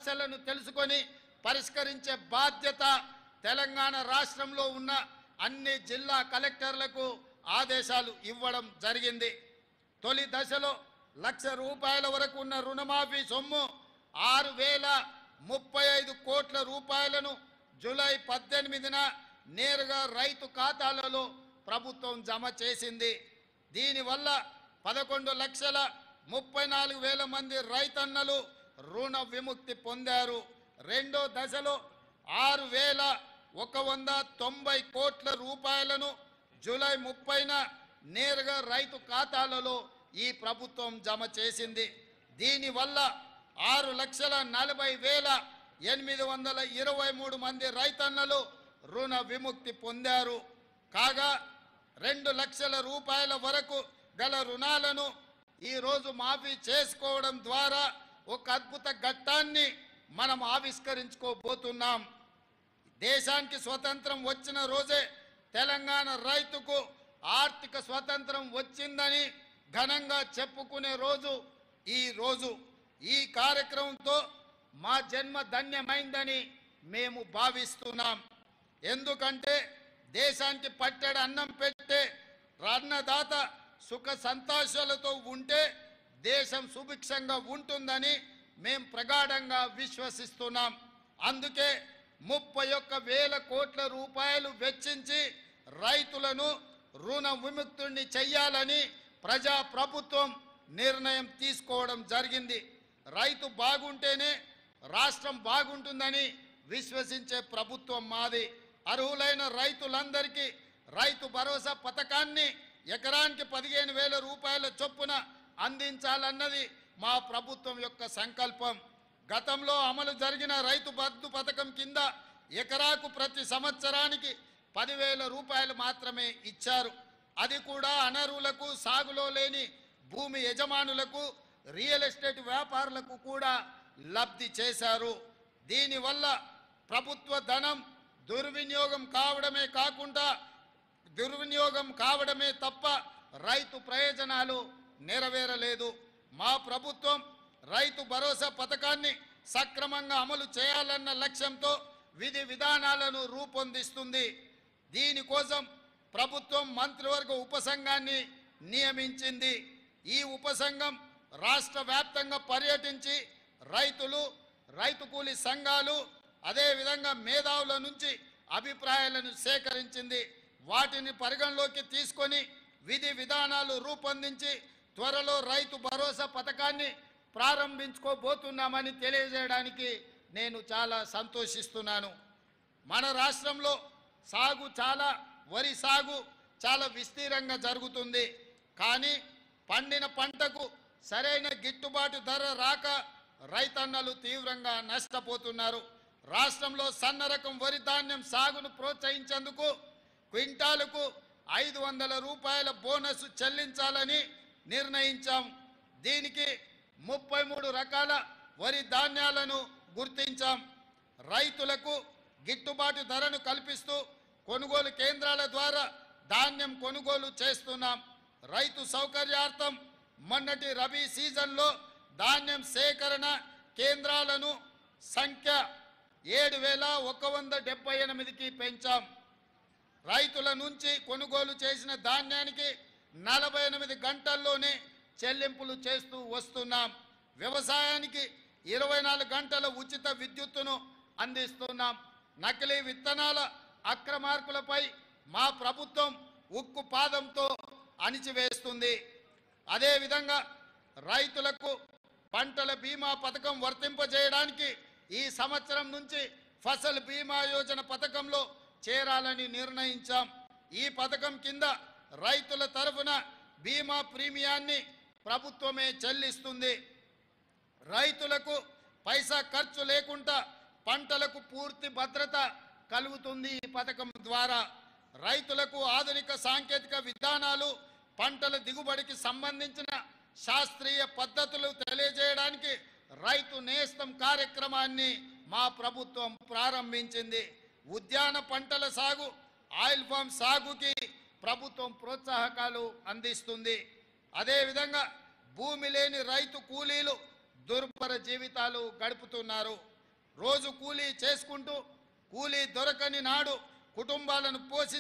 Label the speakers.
Speaker 1: సమస్యలను తెలుసుకొని పరిష్కరించే బాధ్యత తెలంగాణ రాష్ట్రంలో ఉన్న అన్ని జిల్లా కలెక్టర్లకు ఆదేశాలు ఇవ్వడం జరిగింది. తొలి దశలో ₹1,00,000 వరకు ఉన్న రుణమాఫీ సొమ్ము 6,035 కోట్ల రూపాయలను జూలై 18న నేరుగా రైతు ఖాతాలలో ప్రభుత్వం జమ చేసింది. దీనివల్ల 11,34,000 మంది రైతన్నలు రుణ విముక్తి పొందారు. రెండో దశలో 6,190 కోట్ల రూపాయలను జూలై 30న నేరుగా రైతు ఖాతాలలో ఈ ప్రభుత్వం జమ చేసింది. దీనివల్ల 6,40,823 మంది రైతన్నలు రుణ విముక్తి పొందారు. కాగా 2 లక్షల రూపాయల వరకు గల రుణాలను ఈరోజు మాఫీ చేసుకోవడం ద్వారా ఒక అద్భుత ఘట్టాన్ని మనం ఆవిష్కరించుకోబోతున్నాం. దేశానికి స్వతంత్రం వచ్చిన రోజే తెలంగాణ రైతుకు ఆర్థిక స్వతంత్రం వచ్చిందని ఘనంగా చెప్పుకునే రోజు ఈ రోజు. ఈ కార్యక్రమంతో మా జన్మ ధన్యమైందని మేము భావిస్తున్నాం. ఎందుకంటే దేశానికి పట్టెడు అన్నం పెట్టే అన్నదాత సుఖ సంతోషాలతో ఉంటే దేశం సుభిక్షంగా ఉంటుందని మేము ప్రగాఢంగా విశ్వసిస్తున్నాం. అందుకే 31,000 కోట్ల రూపాయలు వెచ్చించి రైతులను రుణ విముక్తుల్ని చెయ్యాలని ప్రజా ప్రభుత్వం నిర్ణయం తీసుకోవడం జరిగింది. రైతు బాగుంటేనే రాష్ట్రం బాగుంటుందని విశ్వసించే ప్రభుత్వం మాది. అర్హులైన రైతులందరికీ రైతు భరోసా పథకాన్ని ఎకరానికి 15,000 రూపాయల చొప్పున అందించాలన్నది మా ప్రభుత్వం యొక్క సంకల్పం. గతంలో అమలు జరిగిన రైతు బంధు పథకం కింద ఎకరాకు ప్రతి సంవత్సరానికి 10,000 రూపాయలు మాత్రమే ఇచ్చారు. అది కూడా అనర్హులకు, సాగులో లేని భూమి యజమానులకు, రియల్ ఎస్టేట్ వ్యాపారులకు కూడా లబ్ధి చేశారు. దీనివల్ల ప్రభుత్వ ధనం దుర్వినియోగం కావడమే తప్ప రైతు ప్రయోజనాలు నెరవేరలేదు. మా ప్రభుత్వం రైతు భరోసా పథకాన్ని సక్రమంగా అమలు చేయాలన్న లక్ష్యంతో విధి విధానాలను రూపొందిస్తుంది. దీనికోసం ప్రభుత్వం మంత్రివర్గ ఉపసంఘాన్ని నియమించింది. ఈ ఉపసంఘం రాష్ట్ర వ్యాప్తంగా పర్యటించి రైతులు, రైతు కూలీ సంఘాలు, అదేవిధంగా మేధావుల నుంచి అభిప్రాయాలను సేకరించింది. వాటిని పరిగణలోకి తీసుకొని విధి విధానాలు రూపొందించి త్వరలో రైతు భరోసా పథకాన్ని ప్రారంభించుకోబోతున్నామని తెలియజేయడానికి నేను చాలా సంతోషిస్తున్నాను. మన రాష్ట్రంలో వరి సాగు చాలా విస్తీర్ణంగా జరుగుతుంది. కానీ పండిన పంటకు సరైన గిట్టుబాటు ధర రాక రైతన్నలు తీవ్రంగా నష్టపోతున్నారు. రాష్ట్రంలో సన్న రకం వరి ధాన్యం సాగును ప్రోత్సహించేందుకు క్వింటాలుకు 500 రూపాయల బోనస్ చెల్లించాలని నిర్ణయించాం. దీనికి 33 రకాల వరి ధాన్యాలను గుర్తించాం. రైతులకు గిట్టుబాటు ధరను కల్పిస్తూ కొనుగోలు కేంద్రాల ద్వారా ధాన్యం కొనుగోలు చేస్తున్నాం. రైతు సౌకర్యార్థం మొన్నటి రబీ సీజన్లో ధాన్యం సేకరణ కేంద్రాలను సంఖ్య 7,178కి పెంచాం. రైతుల నుంచి కొనుగోలు చేసిన ధాన్యానికి 48 గంటల్లోనే చెల్లింపులు చేస్తూ వస్తున్నాం. వ్యవసాయానికి 24 గంటల ఉచిత విద్యుత్తును అందిస్తున్నాం. నకిలీ విత్తనాల అక్రమార్కులపై మా ప్రభుత్వం ఉక్కు పాదంతో అణిచివేస్తుంది. అదేవిధంగా రైతులకు పంటల బీమా పథకం వర్తింపజేయడానికి ఈ సంవత్సరం నుంచి ఫసల్ బీమా యోజన పథకంలో చేరాలని నిర్ణయించాం. ఈ పథకం కింద రైతుల తరఫున బీమా ప్రీమియాన్ని ప్రభుత్వమే చెల్లిస్తుంది. రైతులకు పైసా ఖర్చు లేకుండా పంటలకు పూర్తి భద్రత కలుగుతుంది. ఈ పథకం ద్వారా రైతులకు ఆధునిక సాంకేతిక విధానాలు, పంటల దిగుబడికి సంబంధించిన శాస్త్రీయ పద్ధతులు తెలియజేయడానికి రైతు నేస్తం కార్యక్రమాన్ని మా ప్రభుత్వం ప్రారంభించింది. ఉద్యాన పంటల సాగు, ఆయిల్ ఫామ్ సాగుకి ప్రభుత్వం ప్రోత్సాహకాలు అందిస్తుంది. అదేవిధంగా భూమి లేని రైతు కూలీలు దుర్భర జీవితాలు గడుపుతున్నారు. రోజు కూలీ చేసుకుంటూ కూలీ దొరకని నాడు కుటుంబాలను పోషించి